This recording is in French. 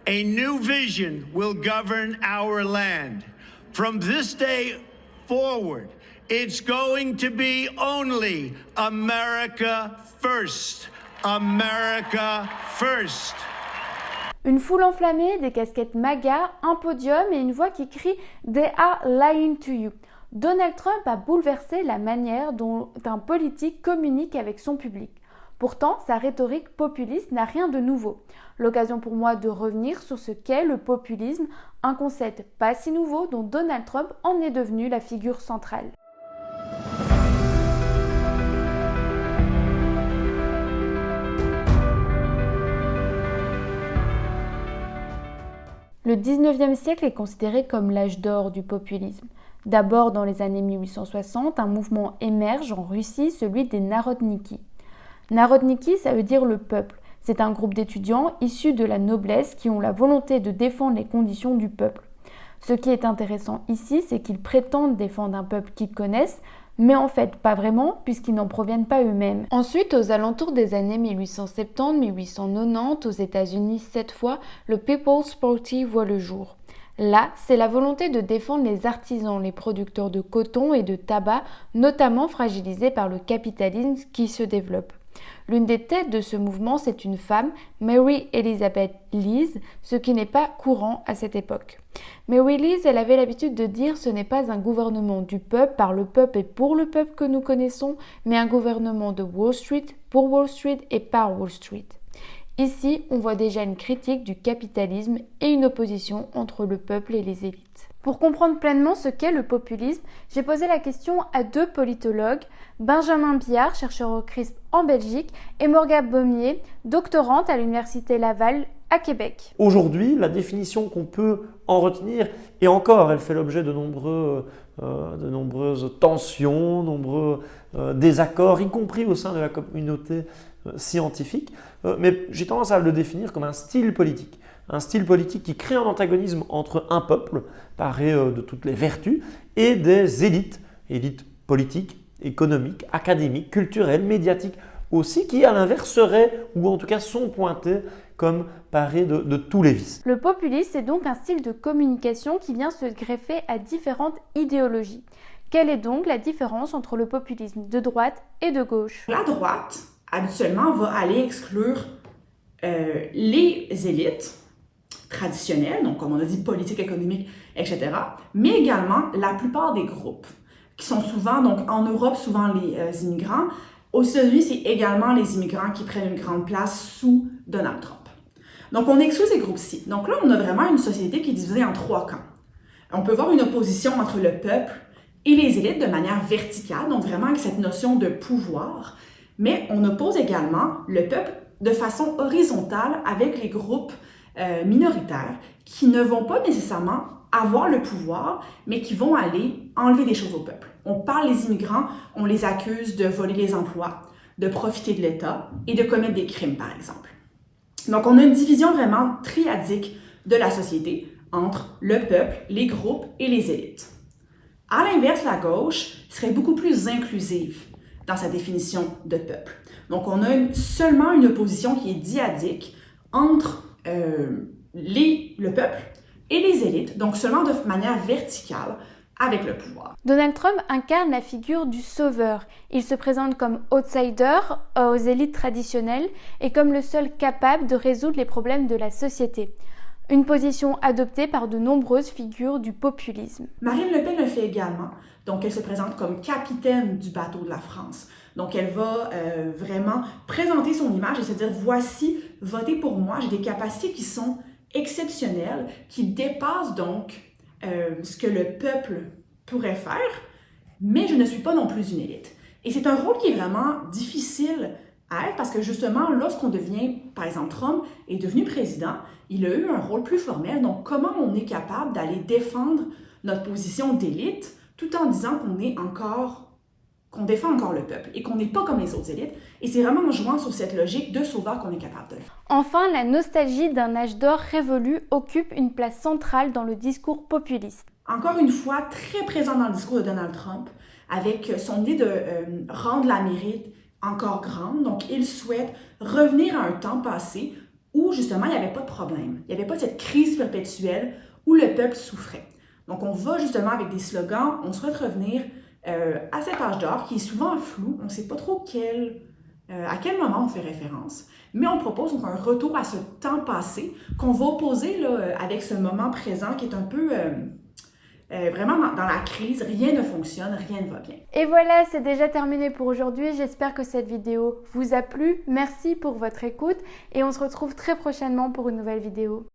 a new vision will govern our land. From this day forward, it's going to be only America first. America first. Une foule enflammée, des casquettes MAGA, un podium et une voix qui crie « They are lying to you ». Donald Trump a bouleversé la manière dont un politique communique avec son public. Pourtant, sa rhétorique populiste n'a rien de nouveau. L'occasion pour moi de revenir sur ce qu'est le populisme, un concept pas si nouveau dont Donald Trump en est devenu la figure centrale. Le 19e siècle est considéré comme l'âge d'or du populisme. D'abord, dans les années 1860, un mouvement émerge en Russie, celui des Narodniki. Narodniki, ça veut dire le peuple. C'est un groupe d'étudiants issus de la noblesse qui ont la volonté de défendre les conditions du peuple. Ce qui est intéressant ici, c'est qu'ils prétendent défendre un peuple qu'ils connaissent, mais en fait pas vraiment, puisqu'ils n'en proviennent pas eux-mêmes. Ensuite, aux alentours des années 1870-1890, aux États-Unis cette fois, le People's Party voit le jour. Là, c'est la volonté de défendre les artisans, les producteurs de coton et de tabac, notamment fragilisés par le capitalisme qui se développe. L'une des têtes de ce mouvement, c'est une femme, Mary Elizabeth Lees, ce qui n'est pas courant à cette époque. Mary Lees, elle avait l'habitude de dire « ce n'est pas un gouvernement du peuple, par le peuple et pour le peuple que nous connaissons, mais un gouvernement de Wall Street, pour Wall Street et par Wall Street ». Ici, on voit déjà une critique du capitalisme et une opposition entre le peuple et les élites. Pour comprendre pleinement ce qu'est le populisme, j'ai posé la question à deux politologues, Benjamin Biard, chercheur au CRISP en Belgique, et Morgane Baumier, doctorante à l'Université Laval à Québec. Aujourd'hui, la définition qu'on peut en retenir, et encore, elle fait l'objet de nombreuses tensions, nombreux désaccords, y compris au sein de la communauté scientifique, mais j'ai tendance à le définir comme un style politique. Un style politique qui crée un antagonisme entre un peuple, paré de toutes les vertus, et des élites politiques, économiques, académiques, culturelles, médiatiques aussi, qui à l'inverse seraient, ou en tout cas sont pointées comme parées de tous les vices. Le populisme, c'est donc un style de communication qui vient se greffer à différentes idéologies. Quelle est donc la différence entre le populisme de droite et de gauche? La droite, habituellement, va aller exclure les élites traditionnelles, donc comme on a dit politique, économique, etc., mais également la plupart des groupes, qui sont souvent, donc en Europe, souvent les immigrants. Aux États-Unis, c'est également les immigrants qui prennent une grande place sous Donald Trump. Donc on exclut ces groupes-ci. Donc là, on a vraiment une société qui est divisée en trois camps. On peut voir une opposition entre le peuple et les élites de manière verticale, donc vraiment avec cette notion de pouvoir, mais on oppose également le peuple de façon horizontale avec les groupes minoritaires qui ne vont pas nécessairement avoir le pouvoir, mais qui vont aller enlever des choses au peuple. On parle des immigrants, on les accuse de voler les emplois, de profiter de l'État et de commettre des crimes, par exemple. Donc, on a une division vraiment triadique de la société entre le peuple, les groupes et les élites. À l'inverse, la gauche serait beaucoup plus inclusive dans sa définition de peuple. Donc, on a seulement une opposition qui est dyadique entre le peuple et les élites, donc seulement de manière verticale avec le pouvoir. Donald Trump incarne la figure du sauveur. Il se présente comme outsider aux élites traditionnelles et comme le seul capable de résoudre les problèmes de la société. Une position adoptée par de nombreuses figures du populisme. Marine Le Pen le fait également. Donc, elle se présente comme capitaine du bateau de la France. Donc, elle va vraiment présenter son image et se dire « Voici, votez pour moi, j'ai des capacités qui sont exceptionnelles, qui dépassent donc ce que le peuple pourrait faire, mais je ne suis pas non plus une élite. » Et c'est un rôle qui est vraiment difficile à être parce que justement, lorsqu'on devient, par exemple, Trump est devenu président, il a eu un rôle plus formel. Donc, comment on est capable d'aller défendre notre position d'élite tout en disant qu'on défend encore le peuple et qu'on n'est pas comme les autres élites. Et c'est vraiment en jouant sur cette logique de sauveur qu'on est capable de le faire. Enfin, la nostalgie d'un âge d'or révolu occupe une place centrale dans le discours populiste. Encore une fois, très présent dans le discours de Donald Trump, avec son idée de rendre l'Amérique encore grande. Donc, il souhaite revenir à un temps passé où justement il n'y avait pas de problème. Il n'y avait pas cette crise perpétuelle où le peuple souffrait. Donc on va justement avec des slogans, on souhaite revenir à cet âge d'or qui est souvent flou, on ne sait pas trop à quel moment on fait référence, mais on propose donc un retour à ce temps passé qu'on va opposer là, avec ce moment présent qui est un peu vraiment dans la crise, rien ne fonctionne, rien ne va bien. Et voilà, c'est déjà terminé pour aujourd'hui. J'espère que cette vidéo vous a plu. Merci pour votre écoute et on se retrouve très prochainement pour une nouvelle vidéo.